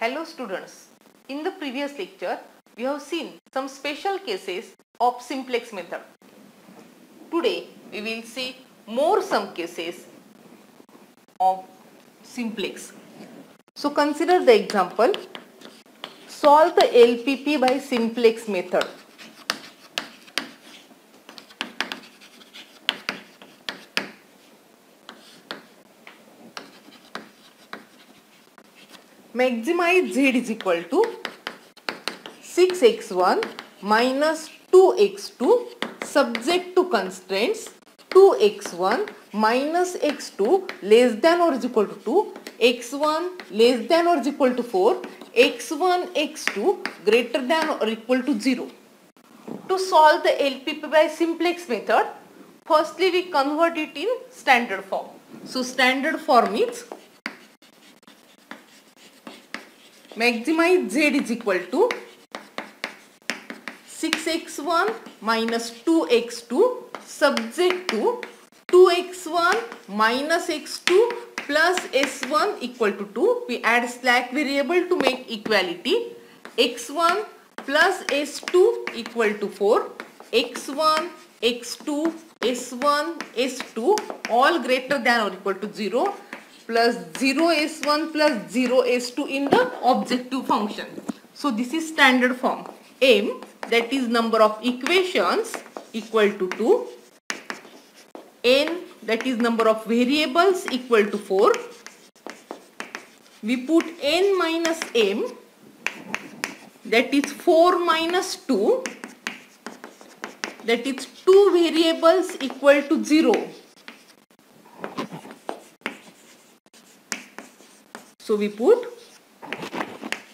Hello students, in the previous lecture we have seen some special cases of simplex method. Today we will see more some cases of simplex. So consider the example, solve the LPP by simplex method. Maximize z is equal to 6x1 minus 2x2 subject to constraints 2x1 minus x2 less than or is equal to 2, x1 less than or is equal to 4, x1 x2 greater than or equal to 0. To solve the LPP by simplex method, firstly we convert it in standard form. So standard form is maximize z is equal to 6x1 minus 2x2 subject to 2x1 minus x2 plus s1 equal to 2. We add slack variable to make equality. x1 plus s2 equal to 4. x1, x2, s1, s2 all greater than or equal to 0 plus 0 s1 plus 0 s2 in the objective function. So this is standard form. M, that is number of equations, equal to 2. N, that is number of variables, equal to 4. We put n minus m, that is 4 minus 2, that is 2 variables equal to 0. So we put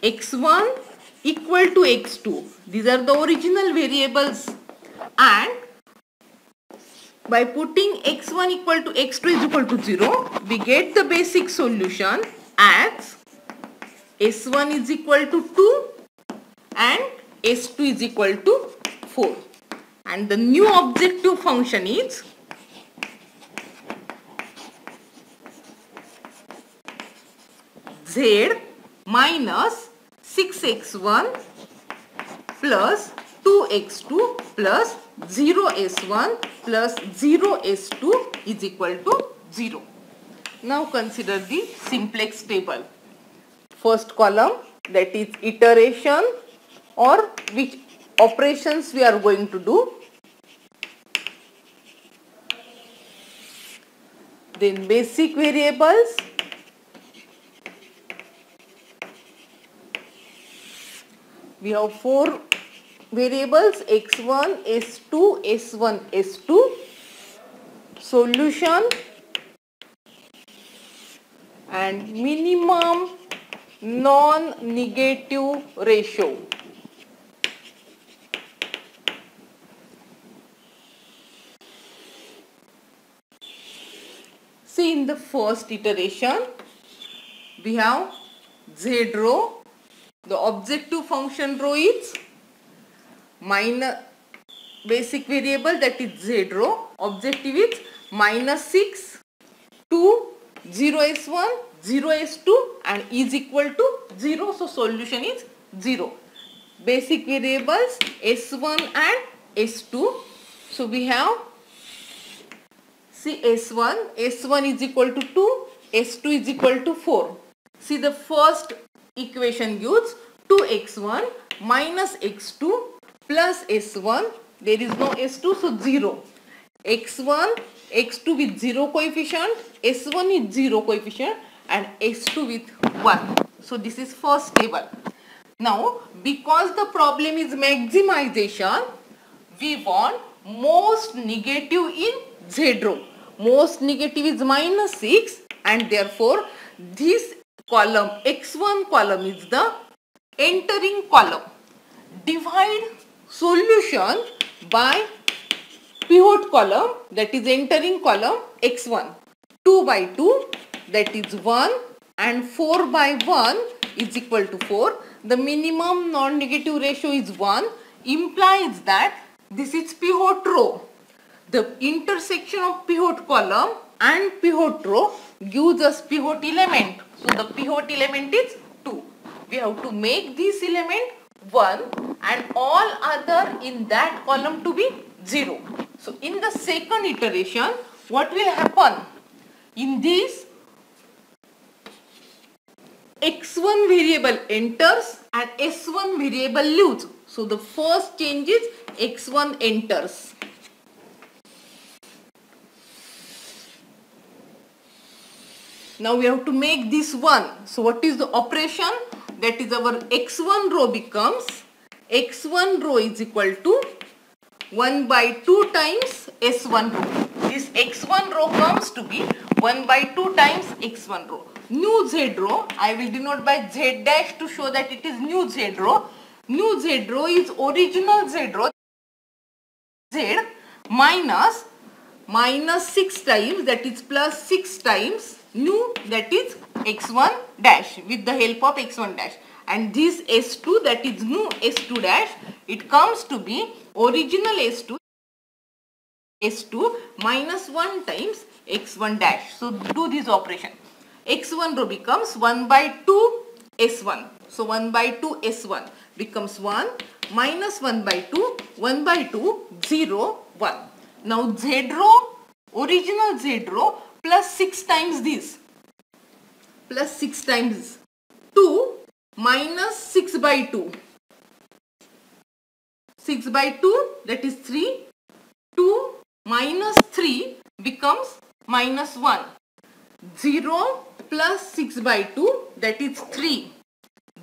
x1 equal to x2. These are the original variables, and by putting x1 equal to x2 is equal to 0, we get the basic solution as s1 is equal to 2 and s2 is equal to 4. And the new objective function is z minus 6x1 plus 2x2 plus 0s1 plus 0s2 is equal to 0. Now consider the simplex table. First column, that is iteration or which operations we are going to do. Then basic variables. We have 4 variables x1, s2, s1, s2. Solution and minimum non-negative ratio. See, in the first iteration we have z row. The objective function row is minus basic variable, that is z row. Objective is minus 6, 2, 0s1, 0s2 and is equal to 0. So solution is 0. Basic variables s1 and s2. So we have, see, s1 is equal to 2, s2 is equal to 4. See, the first equation gives 2x1 minus x2 plus s1. There is no s2, so 0. x1, x2 with 0 coefficient, s1 with 0 coefficient and s2 with 1. So this is first table. Now because the problem is maximization, we want most negative in z row. Most negative is minus 6 and therefore this column, x1 column, is the entering column. Divide solution by pivot column, that is entering column x1. 2 by 2, that is 1, and 4 by 1 is equal to 4. The minimum non-negative ratio is 1, implies that this is pivot row. The intersection of pivot column and pivot row gives us pivot element. So the pivot element is 2. we have to make this element 1 and all other in that column to be 0. So in the second iteration, what will happen? In this, x1 variable enters and s1 variable leaves. So the first change is x1 enters. Now we have to make this 1. So what is the operation? That is, our x1 row becomes, x1 row is equal to 1 by 2 times s1 row. This x1 row comes to be 1 by 2 times x1 row. New z row, I will denote by z dash to show that it is new z row. New z row is original z row, z minus 6 times, that is plus 6 times new, that is x1 dash with the help of x1 dash, and this s2, that is new s2 dash, it comes to be original s2 minus 1 times x1 dash. So do this operation. x1 row becomes 1 by 2 s1. So 1 by 2 s1 becomes 1 minus 1 by 2, 1 by 2, 0, 1. Now z row, original z row plus 6 times this, plus 6 times 2 minus 6 by 2. 6 by 2, that is 3. 2 minus 3 becomes minus 1. 0 plus 6 by 2, that is 3.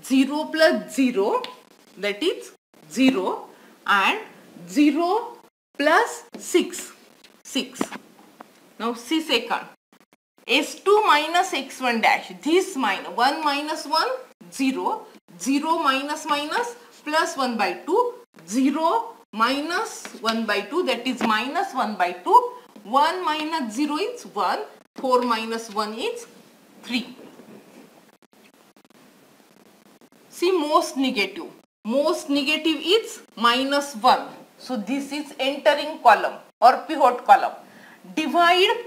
0 plus 0, that is 0, and 0 plus 6, 6. Now see second. S2 minus x1 dash, this minus 1 minus 1, 0, 0 minus minus plus 1 by 2, 0 minus 1 by 2, that is minus 1 by 2, 1 minus 0 is 1, 4 minus 1 is 3. See most negative. Most negative is minus 1. So this is entering column or pivot column. Divide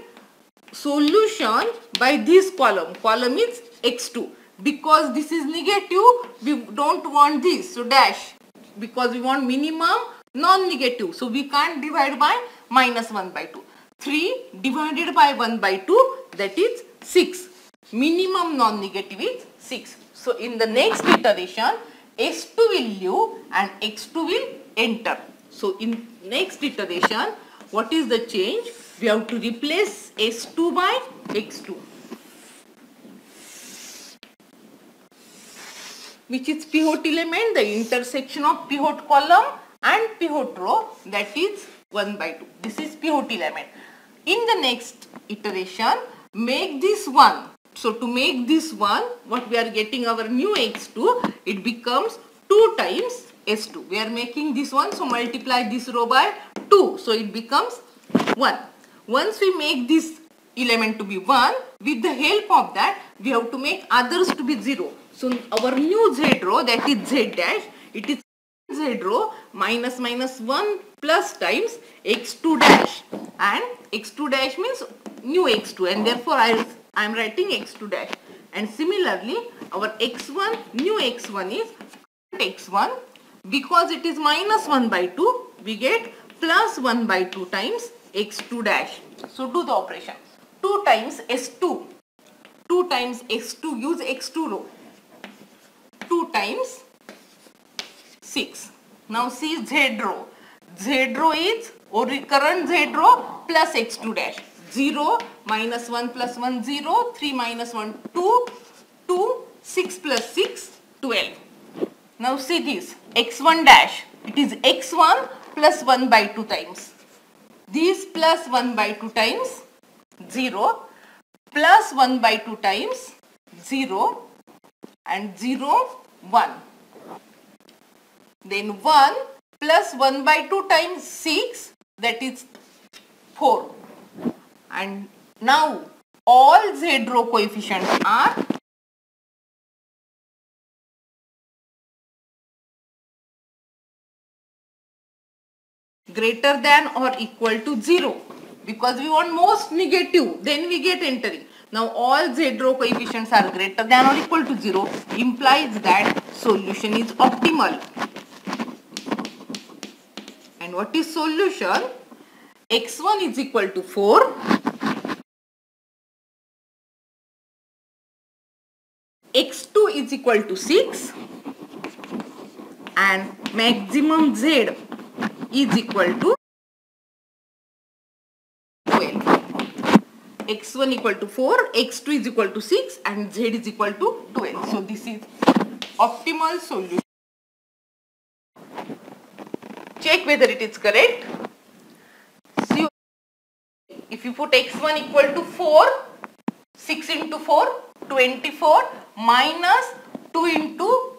solution by this column. Column is x2. Because this is negative, we don't want this. So dash. Because we want minimum non-negative. So we can't divide by minus 1 by 2. 3 divided by 1 by 2, that is 6. Minimum non-negative is 6. So in the next iteration, s2 will leave and x2 will enter. So in next iteration, what is the change? We have to replace s2 by x2, which is pivot element, the intersection of pivot column and pivot row, that is 1 by 2. This is pivot element. In the next iteration, make this 1. So to make this 1, what we are getting our new x2, it becomes 2 times s2. We are making this 1, so multiply this row by 2. So it becomes 1. Once we make this element to be 1, with the help of that, we have to make others to be 0. So our new z row, that is z dash, it is z row minus minus 1 plus times x2 dash, and x2 dash means new x2, and therefore I am writing x2 dash. And similarly, our x1, new x1 is x1. Because it is minus 1 by 2, we get plus 1 by 2 times x2 dash. So do the operation. 2 times s2. 2 times s2 gives x2 row. 2 times 6. Now see z row. Z row is current z row plus x2 dash. 0 minus 1 plus 1, 0. 3 minus 1, 2. 2, 6 plus 6, 12. Now see this, x1 dash, it is x1 plus 1 by 2 times. This plus 1 by 2 times 0, plus 1 by 2 times 0, and 0, 1. Then 1 plus 1 by 2 times 6, that is 4. And now all z row coefficients are greater than or equal to 0. because we want most negative, then we get entering. Now all z row coefficients are greater than or equal to 0, implies that solution is optimal. And what is solution? x1 is equal to 4, x2 is equal to 6, and maximum z is equal to 12. x1 equal to 4, x2 is equal to 6, and z is equal to 12. So this is optimal solution. Check whether it is correct. See, if you put x1 equal to 4, 6 into 4, 24, minus 2 into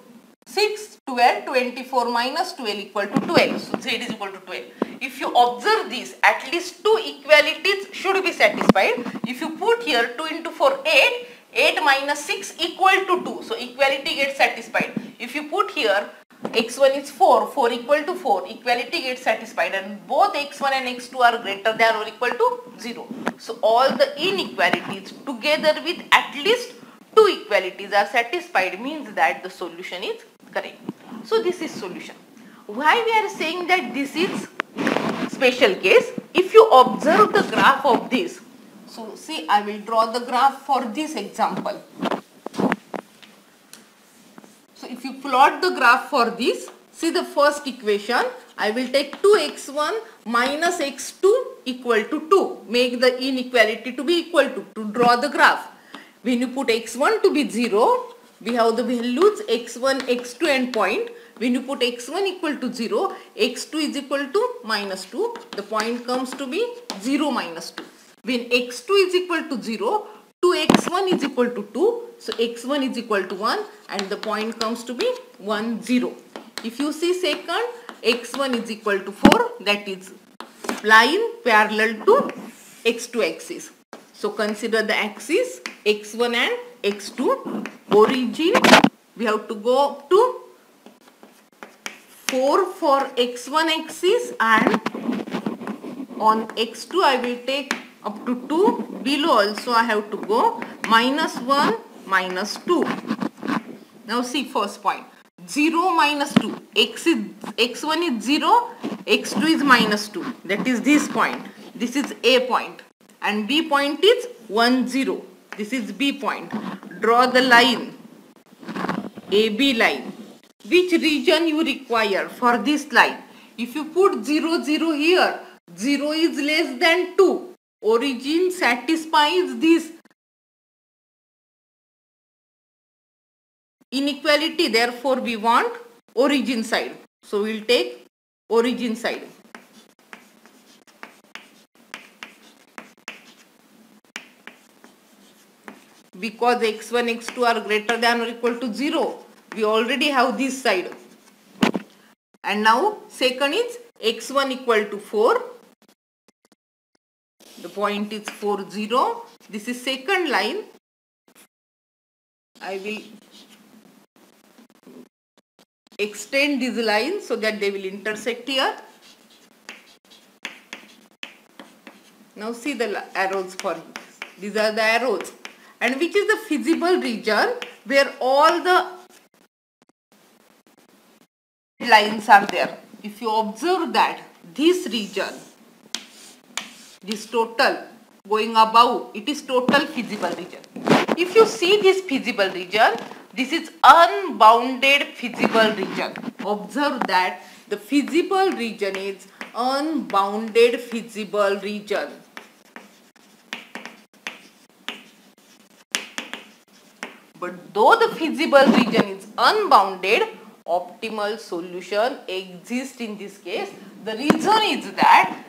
6, 12, 24 minus 12 equal to 12. So z is equal to 12. If you observe this, at least 2 equalities should be satisfied. If you put here 2 into 4, 8, 8 minus 6 equal to 2. So equality gets satisfied. If you put here x1 is 4, 4 equal to 4, equality gets satisfied, and both x1 and x2 are greater than or equal to 0. So all the inequalities together with at least 2 equalities are satisfied, means that the solution is correct. So this is solution. Why we are saying that this is special case? If you observe the graph of this, so see, I will draw the graph for this example. So if you plot the graph for this, see the first equation, I will take 2x1 minus x2 equal to 2. Make the inequality to be equal to draw the graph. When you put x1 to be 0, we have the values x1, x2 and point. When you put x1 equal to 0, x2 is equal to minus 2. The point comes to be 0 minus 2. When x2 is equal to 0, 2x1 is equal to 2. So x1 is equal to 1 and the point comes to be 1, 0. If you see second, x1 is equal to 4, that is line parallel to x2 axis. So consider the axis x1 and x2. Origin, we have to go up to 4 for x1 axis, and on x2 I will take up to 2. Below also I have to go minus 1, minus 2. Now see first point, 0 minus 2, x1 is 0, x2 is minus 2, that is this point. This is A point and B point is 1, 0. This is B point. Draw the line, AB line. Which region you require for this line? If you put 0, 0 here, 0 is less than 2. Origin satisfies this inequality, therefore we want origin side. So we will take origin side. Because x1, x2 are greater than or equal to 0, we already have this side. And now second is x1 equal to 4. The point is 4, 0. This is second line. I will extend these lines so that they will intersect here. Now see the arrows for this. These are the arrows. And which is the feasible region where all the lines are there. If you observe that this region, this total going above, it is total feasible region. If you see this feasible region, this is unbounded feasible region. Observe that the feasible region is unbounded feasible region. But though the feasible region is unbounded, optimal solution exists in this case. The reason is that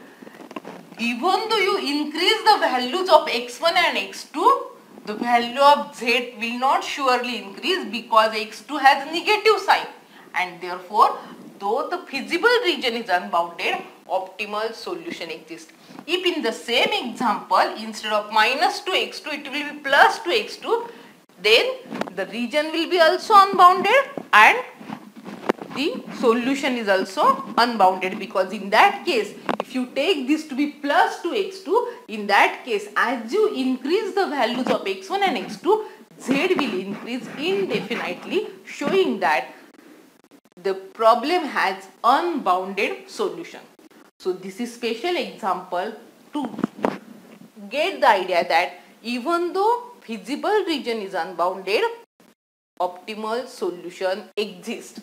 even though you increase the values of x1 and x2, the value of z will not surely increase because x2 has negative sign, and therefore though the feasible region is unbounded, optimal solution exists. If in the same example instead of minus 2x2 it will be plus 2x2, then the region will be also unbounded and the solution is also unbounded, because in that case if if you take this to be plus 2x2, in that case as you increase the values of x1 and x2, z will increase indefinitely, showing that the problem has unbounded solution. So this is special example to get the idea that even though feasible region is unbounded, optimal solution exists.